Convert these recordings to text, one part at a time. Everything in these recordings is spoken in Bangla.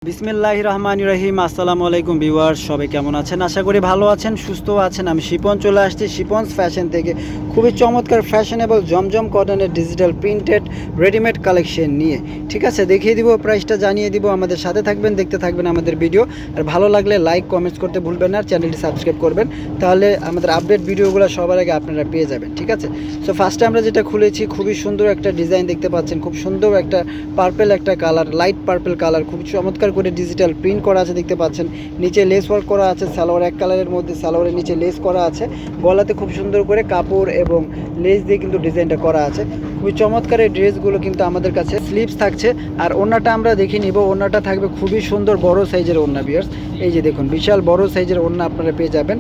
বিসমিল্লাহির রহমানির রহিম। আসসালামু আলাইকুম ভিউয়ার্স, সবাই কেমন আছেন? আশা করি ভালো আছেন, সুস্থ আছেন। আমি শিপন চলে আসছি শিপনস ফ্যাশন থেকে খুবই চমৎকার ফ্যাশনেবল জমজম কটনের ডিজিটাল প্রিন্টেড রেডিমেড কালেকশন নিয়ে। ঠিক আছে, দেখিয়ে দিব, প্রাইসটা জানিয়ে দিব। আমাদের সাথে থাকবেন, দেখতে থাকবেন আমাদের ভিডিও। আর ভালো লাগলে লাইক কমেন্টস করতে ভুলবেন না, চ্যানেলটি সাবস্ক্রাইব করবেন, তাহলে আমাদের আপডেট ভিডিওগুলো সবার আগে আপনারা পেয়ে যাবেন। ঠিক আছে, সো ফার্স্টে আমরা যেটা খুলেছি, খুবই সুন্দর একটা ডিজাইন দেখতে পাচ্ছেন, খুব সুন্দর একটা পার্পেল একটা কালার, লাইট পার্পেল কালার, খুব চমৎকার করে ডিজিটাল প্রিন্ট করা আছে দেখতে পাচ্ছেন। নিচে লেস ওয়ার্ক করা আছে, সালোয়ার এক কালারের মধ্যে, সালোয়ারের নিচে লেস করা আছে, গলাতে খুব সুন্দর করে কাপড় এবং লেস দিয়ে কিন্তু ডিজাইনটা করা আছে। খুবই চমৎকার এই ড্রেসগুলো কিন্তু আমাদের কাছে স্লিভস থাকছে। আর ওড়নাটা আমরা দেখে নিব, ওড়নাটা থাকবে খুবই সুন্দর বড় সাইজের ওড়না ভিউয়ার্স। এই যে দেখুন, বিশাল বড় সাইজের ওড়না আপনারা পেয়ে যাবেন।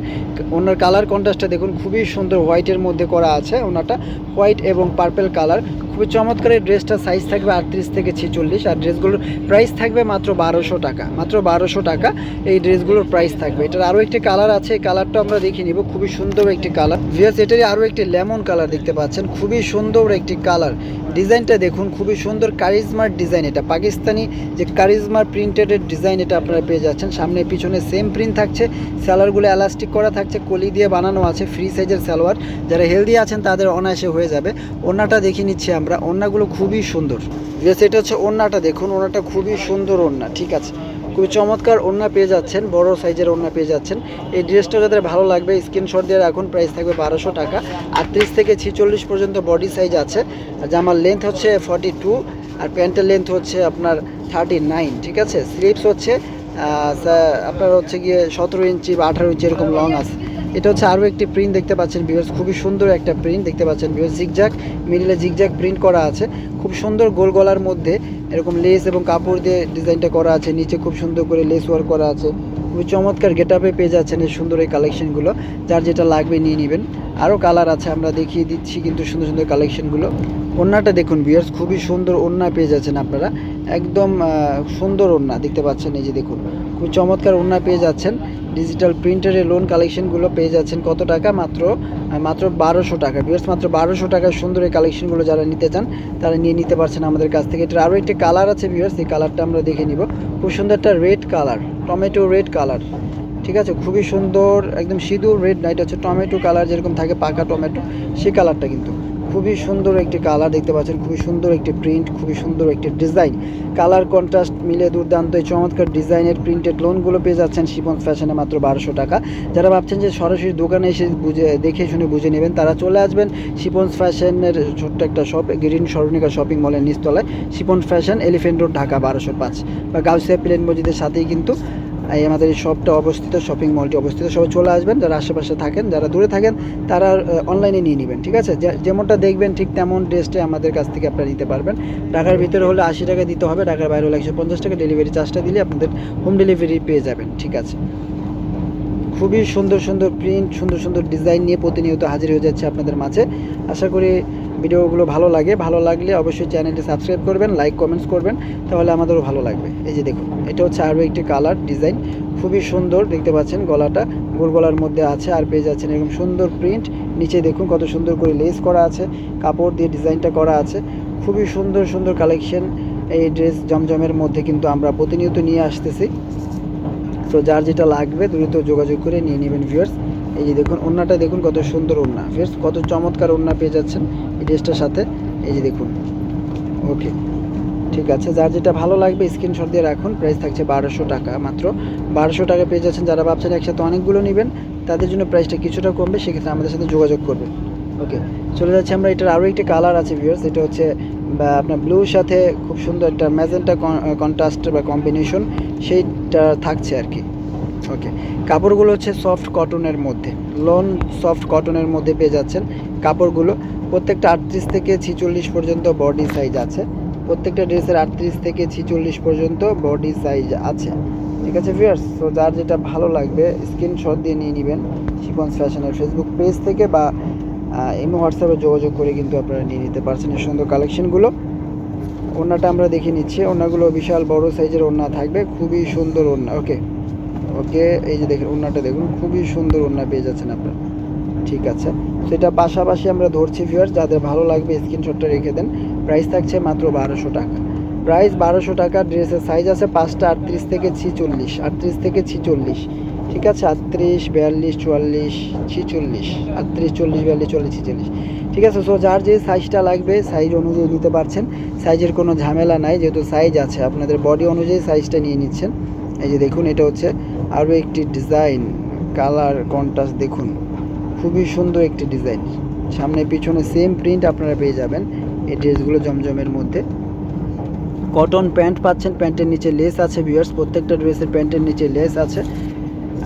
ওড়নার কালার কন্ট্রাস্টটা দেখুন, খুবই সুন্দর হোয়াইটের মধ্যে করা আছে। ওড়নাটা হোয়াইট এবং পার্পেল কালার, খুবই চমৎকার। এই ড্রেসটা সাইজ থাকবে 38 থেকে 46। আর ড্রেসগুলোর প্রাইস থাকবে মাত্র 1200 টাকা, মাত্র 1200 টাকা এই ড্রেসগুলোর প্রাইস থাকবে। এটার আরও একটি কালার আছে, এই কালারটা আমরা দেখে নিব, খুবই সুন্দর একটি কালার ভিউয়ার্স। এটারই আরও একটি লেমন কালার দেখতে পাচ্ছেন, খুবই সুন্দর একটি কালার। ডিজাইনটা দেখুন, খুবই সুন্দর কারিজমার ডিজাইন। এটা পাকিস্তানি যে কারিজমার প্রিন্টেডের ডিজাইন, এটা আপনারা পেয়ে যাচ্ছেন। সামনে পিছনে সেম প্রিন্ট থাকছে, সালোয়ারগুলো এলাস্টিক করা থাকছে, কলি দিয়ে বানানো আছে, ফ্রি সাইজের সালোয়ার। যারা হেলদি আছেন তাদের অনায়াসে হয়ে যাবে। ওড়নাটা দেখে নিচ্ছি আমরা, ওড়নাগুলো খুবই সুন্দর। এটা হচ্ছে ওড়নাটা দেখুন, ওড়নাটা খুবই সুন্দর ওড়না। ঠিক আছে, খুবই চমৎকার ওড়না পেয়ে যাচ্ছেন, বড় সাইজের ওড়না পেয়ে যাচ্ছেন। এই ড্রেসটা যাদের ভালো লাগবে স্ক্রিনশট দিয়ে রাখুন, প্রাইস থাকবে 1200 টাকা। 38 থেকে 46 পর্যন্ত বডি সাইজ আছে। আর জামার লেন্থ হচ্ছে 42, আর প্যান্টের লেন্থ হচ্ছে আপনার 39। ঠিক আছে, স্লিভস হচ্ছে আপনার হচ্ছে গিয়ে 17 ইঞ্চি বা 18 ইঞ্চি এরকম লং আছে। এটা হচ্ছে আরও একটি প্রিন্ট দেখতে পাচ্ছেন ভিউয়ার্স, খুবই সুন্দর একটা প্রিন্ট দেখতে পাচ্ছেন ভিউয়ার্স। জিগজ্যাগ মিডিলে জিগজ্যাগ প্রিন্ট করা আছে, খুব সুন্দর গোল গলার মধ্যে এরকম লেস এবং কাপড় দিয়ে ডিজাইনটা করা আছে। নিচে খুব সুন্দর করে লেস ওয়ার্ক করা আছে, খুবই চমৎকার গেটআপে পেয়ে যাচ্ছেন এই সুন্দর এই কালেকশনগুলো। যার যেটা লাগবে নিয়ে নেবেন। আরও কালার আছে, আমরা দেখিয়ে দিচ্ছি কিন্তু সুন্দর সুন্দর কালেকশনগুলো। ওড়নাটা দেখুন ভিউয়ার্স, খুবই সুন্দর ওড়না পেয়ে যাচ্ছেন আপনারা, একদম সুন্দর ওড়না দেখতে পাচ্ছেন। এই যে দেখুন, খুব চমৎকার ওড়না পেয়ে যাচ্ছেন। ডিজিটাল প্রিন্টারের লোন কালেকশনগুলো পেয়ে যাচ্ছেন কত টাকা? মাত্র 1200 টাকা ভিউয়ার্স, মাত্র 1200 টাকায় সুন্দর এই কালেকশনগুলো যারা নিতে চান তারা নিয়ে নিতে পারছেন আমাদের কাছ থেকে। এটার আরও একটি কালার আছে ভিউয়ার্স, এই কালারটা আমরা দেখে নিব। খুব সুন্দর একটা red colour, tomato red colour. ঠিক আছে, খুবই সুন্দর, একদম সিঁদুর রেড না, এটা হচ্ছে টমেটো কালার, যেরকম থাকে পাকা টমেটো সেই কালারটা। কিন্তু খুবই সুন্দর একটি কালার দেখতে পাচ্ছেন, খুবই সুন্দর একটি প্রিন্ট, খুবই সুন্দর একটি ডিজাইন। কালার কন্ট্রাস্ট মিলে দুর্দান্ত এই চমৎকার ডিজাইনের প্রিন্টেড লোনগুলো পেয়ে যাচ্ছেন শিপন ফ্যাশনে মাত্র 1200 টাকা। যারা ভাবছেন যে সরাসরি দোকানে এসে দেখে শুনে বুঝে নেবেন, তারা চলে আসবেন শিপন্স ফ্যাশনের ছোট্ট একটা শপ, গ্রিন স্মরণিকা শপিং মলের নিচতলায়, Shipon fashion, elephant road, Dhaka 1205, বা গাউসিয়া প্লেন মসজিদের সাথেই কিন্তু এই আমাদের এই শপটা অবস্থিত, শপিং মলটি অবস্থিত। সবাই চলে আসবেন, যারা আশেপাশে থাকেন, যারা দূরে থাকেন তারা অনলাইনে নিয়ে নেবেন। ঠিক আছে, যেমনটা দেখবেন ঠিক তেমন ড্রেসটাই আমাদের কাছ থেকে আপনারা নিতে পারবেন। ঢাকার ভিতরে হলে 80 টাকা দিতে হবে, ঢাকার বাইরে হলে 150 টাকা ডেলিভারি চার্জটা দিলে আপনাদের হোম ডেলিভারি পেয়ে যাবেন। ঠিক আছে, খুবই সুন্দর সুন্দর প্রিন্ট, সুন্দর সুন্দর ডিজাইন নিয়ে প্রতিনিয়ত হাজির হয়ে যাচ্ছে আপনাদের মাঝে। আশা করি ভিডিওগুলো ভালো লাগে, ভালো লাগলে অবশ্যই চ্যানেলটি সাবস্ক্রাইব করবেন, লাইক কমেন্টস করবেন, তাহলে আমাদেরও ভালো লাগবে। এই যে দেখুন, এটা হচ্ছে আরও একটি কালার ডিজাইন, খুবই সুন্দর দেখতে পাচ্ছেন। গলাটা গোল গলার মধ্যে আছে, আর পেয়ে যাচ্ছেন এরকম সুন্দর প্রিন্ট। নিচে দেখুন কত সুন্দর করে লেস করা আছে, কাপড় দিয়ে ডিজাইনটা করা আছে। খুবই সুন্দর সুন্দর কালেকশন এই ড্রেস জমজমের মধ্যে কিন্তু আমরা প্রতিনিয়ত নিয়ে আসতেছি। তো যার যেটা লাগবে দ্রুত যোগাযোগ করে নিয়ে নেবেন ভিউয়ার্স। এই যে দেখুন, ওড়নাটা দেখুন কত সুন্দর ওড়না ভিউয়ার্স, কত চমৎকার ওড়না পেয়ে যাচ্ছেন এই ড্রেসটার সাথে। এই যে দেখুন, ওকে ঠিক আছে, যার যেটা ভালো লাগবে স্ক্রিনশট দিয়ে রাখুন। প্রাইস থাকছে 1200 টাকা, মাত্র 1200 টাকা পেয়ে যাচ্ছেন। যারা ভাবছেন একসাথে অনেকগুলো নেবেন, তাদের জন্য প্রাইসটা কিছুটা কমবে, সেক্ষেত্রে আমাদের সাথে যোগাযোগ করবেন। ওকে, চলে যাচ্ছে আমরা। এটার আরও একটি কালার আছে ভিউয়ার্স, এটা হচ্ছে আপনার ব্লুর সাথে খুব সুন্দর একটা ম্যাজেন্টা কন্ট্রাস্ট বা কম্বিনেশন সেইটা থাকছে আর কি। ওকে, কাপড়গুলো হচ্ছে সফট কটনের মধ্যে, লোন সফট কটনের মধ্যে পেয়ে যাচ্ছেন কাপড়গুলো। প্রত্যেকটা 38 থেকে 46 পর্যন্ত বডি সাইজ আছে, প্রত্যেকটা ড্রেসের 38 থেকে 46 পর্যন্ত বডি সাইজ আছে। ঠিক আছে ভিউয়ার্স, তো যার যেটা ভালো লাগবে স্ক্রিনশট দিয়ে নিয়ে নেবেন শিপন্স ফ্যাশনের ফেসবুক পেজ থেকে, বা ইমো হোয়াটসঅ্যাপে যোগাযোগ করে কিন্তু আপনারা নিয়ে নিতে পারছেন এই সুন্দর কালেকশনগুলো। ওড়নাটা আমরা দেখে নিচ্ছি, ওড়নাগুলো বিশাল বড় সাইজের ওড়না থাকবে, খুবই সুন্দর ওড়না। ওকে ওকে, এই যে দেখুন ওড়নাটা দেখুন, খুবই সুন্দর ওড়না পেয়ে যাচ্ছেন আপনারা। ঠিক আছে, সেটা পাশাপাশি আমরা ধরছি ভিউয়ার্স, যাদের ভালো লাগবে স্ক্রিনশটটা রেখে দেন। প্রাইস থাকছে মাত্র 1200 টাকা। প্রাইস 1200 টাকা। ড্রেসের সাইজ আছে 5টা, 38 থেকে 46, 38 থেকে 46, ঠিক আছে, 38, 42, 44, 46, 38, 40, 42, 44, 46, ঠিক আছে। সো যার যে সাইজটা লাগবে সাইজ অনুযায়ী নিতে পারছেন, সাইজের কোনো ঝামেলা নাই, যেহেতু সাইজ আছে আপনাদের বডি অনুযায়ী সাইজটা নিয়ে নিচ্ছেন। এই যে দেখুন, এটা হচ্ছে আরও একটি ডিজাইন, কালার কন্ট্রাস্ট দেখুন, খুবই সুন্দর একটি ডিজাইন, সামনে পিছনে সেম প্রিন্ট আপনারা পেয়ে যাবেন এই ড্রেসগুলো জমজমের মধ্যে। কটন প্যান্ট পাচ্ছেন, প্যান্টের নিচে লেস আছে ভিউয়ার্স, প্রত্যেকটা ড্রেসের প্যান্টের নিচে লেস আছে,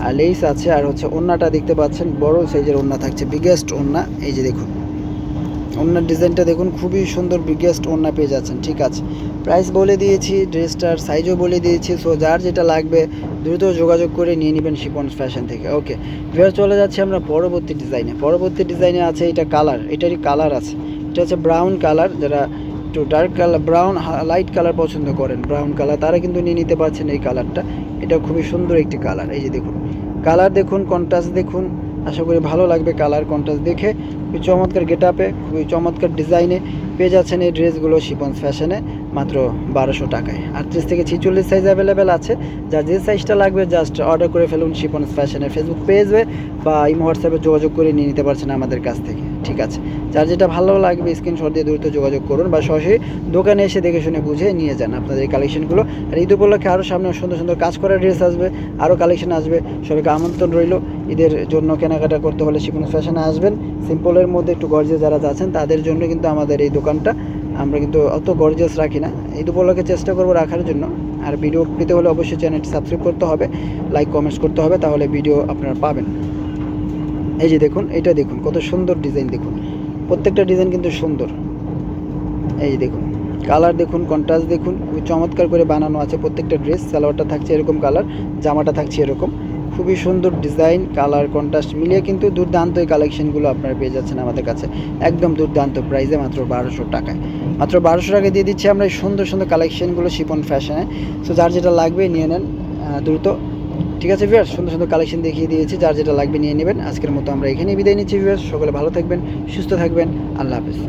আর লেস আছে, আর হচ্ছে ওড়নাটা দেখতে পাচ্ছেন বড় সাইজের ওড়না থাকছে, বিগেস্ট ওড়না। এই যে দেখুন ওড়নার ডিজাইনটা দেখুন, খুবই সুন্দর বিগেস্ট ওড়না পেয়ে যাচ্ছেন, ঠিক আছে। প্রাইস বলে দিয়েছি, ড্রেসটার সাইজও বলে দিয়েছি। সো যার যেটা লাগবে দ্রুত যোগাযোগ করে নিয়ে নেবেন শিপন্স ফ্যাশন থেকে। ওকে ভিউয়ার, চলে যাচ্ছি আমরা পরবর্তী ডিজাইনে। পরবর্তী ডিজাইনে আছে এটা কালার, এটারই কালার আছে, এটা হচ্ছে ব্রাউন কালার। যারা একটু dark colour, brown light colour পছন্দ করেন, ব্রাউন কালার, তারা কিন্তু নিয়ে নিতে পারছেন এই কালারটা। এটা খুবই সুন্দর একটি কালার। এই যে দেখুন কালার দেখুন, কন্ট্রাস্ট দেখুন, আশা করি ভালো লাগবে কালার কন্ট্রাস্ট দেখে। খুবই চমৎকার গেট আপে, খুবই চমৎকার ডিজাইনে পেয়ে যাচ্ছেন এই ড্রেসগুলো শিপন্স ফ্যাশনে মাত্র 1200 টাকায়। 38 থেকে 46 সাইজ অ্যাভেলেবেল আছে, যার যে সাইজটা লাগবে জাস্ট অর্ডার করে ফেলুন শিপন্স ফ্যাশনের ফেসবুক পেজে বা ইমো হোয়াটসঅ্যাপে যোগাযোগ করে নিয়ে নিতে পারছেন আমাদের কাছ থেকে, ঠিক আছে। যার যেটা ভালো লাগবে স্ক্রিনশট দিয়ে দ্রুত যোগাযোগ করুন বা সরাসরি দোকানে এসে দেখে শুনে বুঝে নিয়ে যান আপনাদের এই কালেকশনগুলো। আর ঈদ উপলক্ষে আরও সামনে সুন্দর সুন্দর কাজ করা ড্রেস আসবে, আরও কালেকশন আসবে, সবাইকে আমন্ত্রণ রইল। ঈদের জন্য কেনাকাটা করতে হলে শিপন্স ফ্যাশনে আসবেন। সিম্পলের মধ্যে একটু গর্জিয়াস যারা আছেন তাদের জন্য কিন্তু আমাদের এই দোকানটা, আমরা কিন্তু অত গর্জিয়াস রাখি না, ঈদ উপলক্ষে চেষ্টা করবো রাখার জন্য। আর ভিডিও পেতে হলে অবশ্যই চ্যানেলটি সাবস্ক্রাইব করতে হবে, লাইক কমেন্টস করতে হবে, তাহলে ভিডিও আপনারা পাবেন। এই যে দেখুন, এটা দেখুন কত সুন্দর ডিজাইন, দেখুন প্রত্যেকটা ডিজাইন কিন্তু সুন্দর। এই যে দেখুন কালার দেখুন, কন্ট্রাস্ট দেখুন, খুবই চমৎকার করে বানানো আছে প্রত্যেকটা ড্রেস। সালোয়ারটা থাকছে এরকম কালার, জামাটা থাকছে এরকম, খুবই সুন্দর ডিজাইন, কালার কন্ট্রাস্ট মিলিয়ে কিন্তু দুর্দান্ত এই কালেকশনগুলো আপনারা পেয়ে যাচ্ছেন আমাদের কাছে একদম দুর্দান্ত প্রাইসে মাত্র 1200 টাকায়। মাত্র 1200 টাকায় দিয়ে দিচ্ছি আমরা এই সুন্দর সুন্দর কালেকশনগুলো শিপন ফ্যাশনে। সো যার যেটা লাগবে নিয়ে নেন দ্রুত, ঠিক আছে ভিউয়ার্স। সুন্দর সুন্দর কালেকশন দেখিয়ে দিয়েছি, যার যেটা লাগবে নিয়ে নেবেন। আজকের মতো আমরা এখানেই বিদায় নিচ্ছি ভিউয়ার্স, সকলে ভালো থাকবেন, সুস্থ থাকবেন, আল্লাহ হাফেজ।